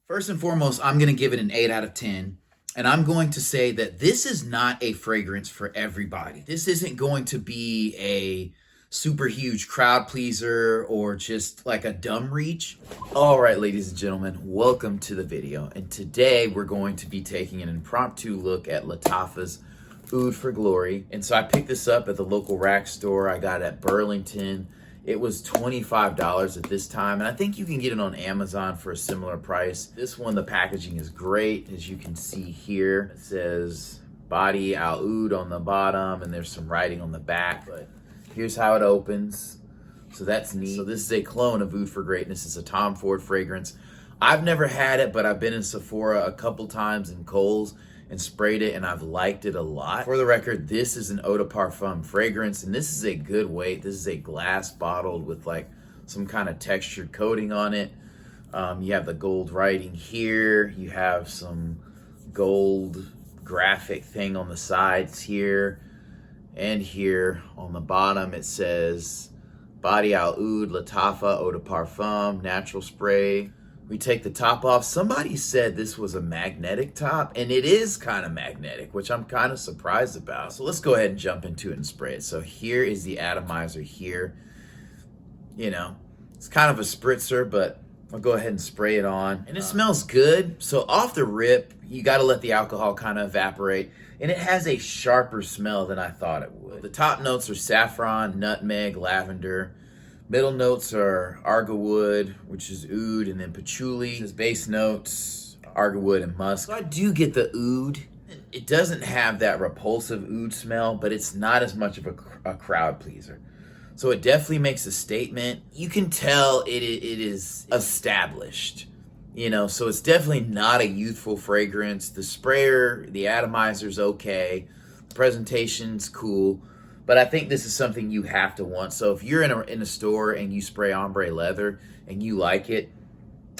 First and foremost, I'm going to give it an 8 out of 10. And I'm going to say that this is not a fragrance for everybody. This isn't going to be a super huge crowd pleaser or just like a dumb reach. All right, ladies and gentlemen, welcome to the video. And today we're going to be taking an impromptu look at Lataffa's Oud for Glory. And so I picked this up at the local rack store. I got it at Burlington. It was $25 at this time, and I think you can get it on Amazon for a similar price. This one, the packaging is great. As you can see here, it says Lataffa Oud on the bottom, and there's some writing on the back, but here's how it opens. So that's neat. So this is a clone of Oud for Greatness. It's a Tom Ford fragrance. I've never had it, but I've been in Sephora a couple times in Kohl's and sprayed it, and I've liked it a lot. For the record, this is an eau de parfum fragrance, and this is a good weight. This is a glass bottled with like some kind of textured coating on it. You have the gold writing here. You have some gold graphic thing on the sides here. And here on the bottom it says Lataffa Oud, Lataffa Eau de Parfum, natural spray. We take the top off. Somebody said this was a magnetic top, and it is kind of magnetic, which I'm kind of surprised about. So let's go ahead and jump into it and spray it. So here is the atomizer here. You know, it's kind of a spritzer, but I'll go ahead and spray it on. And it smells good. So off the rip, you got to let the alcohol kind of evaporate. And it has a sharper smell than I thought it would. The top notes are saffron, nutmeg, lavender. Middle notes are argwood, which is oud, and then patchouli. His base notes, argwood and musk. So I do get the oud. It doesn't have that repulsive oud smell, but it's not as much of a crowd pleaser. So it definitely makes a statement. You can tell it is established, you know, so it's definitely not a youthful fragrance. The sprayer, the atomizer's okay. The presentation's cool. But I think this is something you have to want. So if you're in a store and you spray ombre leather and you like it,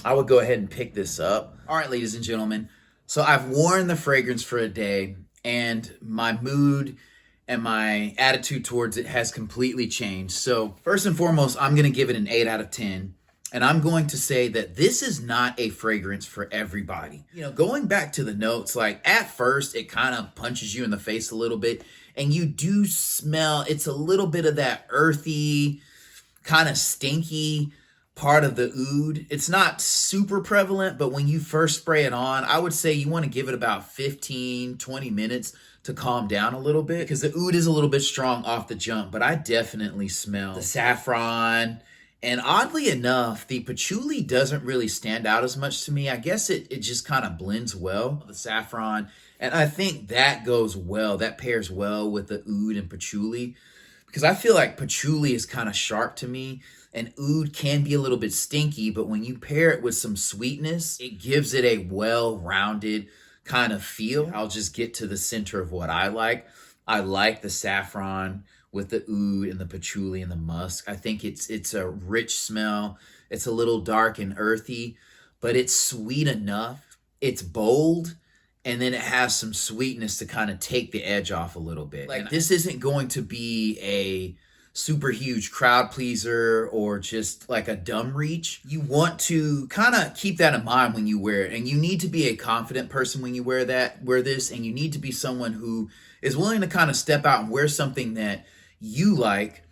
I would go ahead and pick this up. All right, ladies and gentlemen. So I've worn the fragrance for a day, and my mood and my attitude towards it has completely changed. So first and foremost, I'm going to give it an 8 out of 10. And I'm going to say that this is not a fragrance for everybody. You know, going back to the notes, like at first it kind of punches you in the face a little bit. And you do smell, it's a little bit of that earthy, kind of stinky part of the oud. It's not super prevalent, but when you first spray it on, I would say you want to give it about 15, 20 minutes to calm down a little bit, because the oud is a little bit strong off the jump, but I definitely smell the saffron. And oddly enough, the patchouli doesn't really stand out as much to me. I guess it just kind of blends well, the saffron. And I think that goes well. That pairs well with the oud and patchouli, because I feel like patchouli is kind of sharp to me, and oud can be a little bit stinky, but when you pair it with some sweetness, it gives it a well-rounded kind of feel. I'll just get to the center of what I like. I like the saffron with the oud and the patchouli and the musk. I think it's a rich smell. It's a little dark and earthy, but it's sweet enough. It's bold, and then it has some sweetness to kind of take the edge off a little bit. Like, this isn't going to be a super huge crowd pleaser or just like a dumb reach. You want to kind of keep that in mind when you wear it, and you need to be a confident person when you wear this, and you need to be someone who is willing to kind of step out and wear something that you like,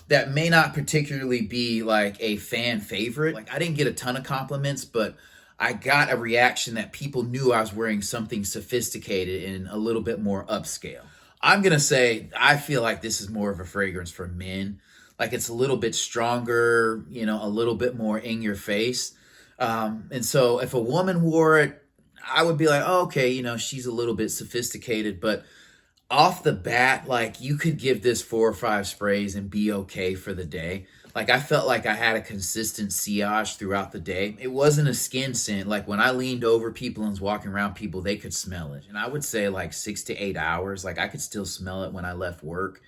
that may not particularly be like a fan favorite. Like, I didn't get a ton of compliments, but I got a reaction that people knew I was wearing something sophisticated and a little bit more upscale. I'm going to say I feel like this is more of a fragrance for men. Like, it's a little bit stronger, you know, a little bit more in your face. And so if a woman wore it, I would be like, oh, okay, you know, she's a little bit sophisticated. But off the bat, like, you could give this 4 or 5 sprays and be okay for the day. Like, I felt like I had a consistent sillage throughout the day. It wasn't a skin scent. Like, when I leaned over people and was walking around people, they could smell it. And I would say like 6 to 8 hours. Like, I could still smell it when I left work.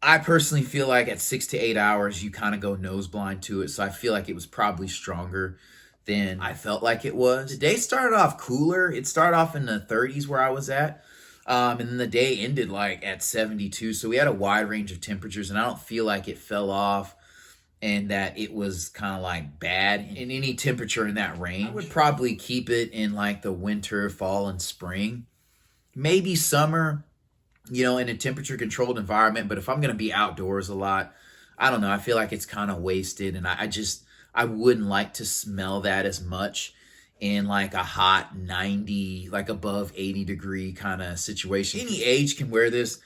I personally feel like at 6 to 8 hours, you kind of go nose blind to it. So I feel like it was probably stronger than I felt like it was. The day started off cooler. It started off in the 30s where I was at. And then the day ended like at 72. So we had a wide range of temperatures, and I don't feel like it fell off and that it was kind of like bad in any temperature in that range. I would probably keep it in like the winter, fall, and spring. Maybe summer, in a temperature controlled environment. But if I'm going to be outdoors a lot, I don't know. I feel like it's kind of wasted. And I wouldn't like to smell that as much in like a hot 90, like above 80-degree kind of situation. Any age can wear this.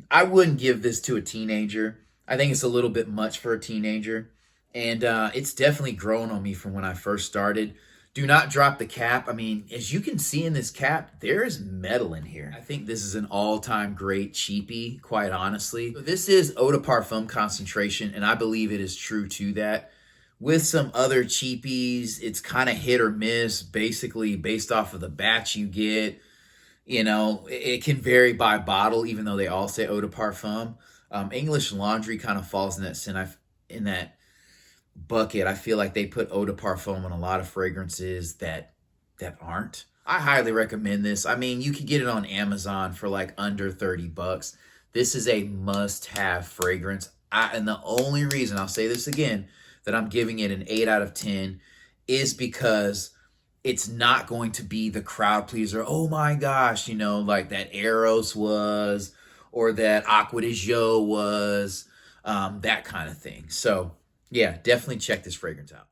I wouldn't give this to a teenager. I think it's a little bit much for a teenager. And it's definitely grown on me from when I first started. Do not drop the cap. I mean, as you can see in this cap, there is metal in here. I think this is an all-time great cheapie, quite honestly. So this is eau de parfum concentration, and I believe it is true to that. With some other cheapies, it's kind of hit or miss, basically based off of the batch you get. It can vary by bottle, even though they all say eau de parfum. English Laundry kind of falls in that bucket. I feel like they put eau de parfum on a lot of fragrances that aren't. I highly recommend this. I mean, you could get it on Amazon for like under $30. This is a must-have fragrance. And the only reason, I'll say this again, that I'm giving it an 8 out of 10 is because it's not going to be the crowd pleaser. Oh my gosh, like that Eros was, or that Aqua de Jo was, that kind of thing. So yeah, definitely check this fragrance out.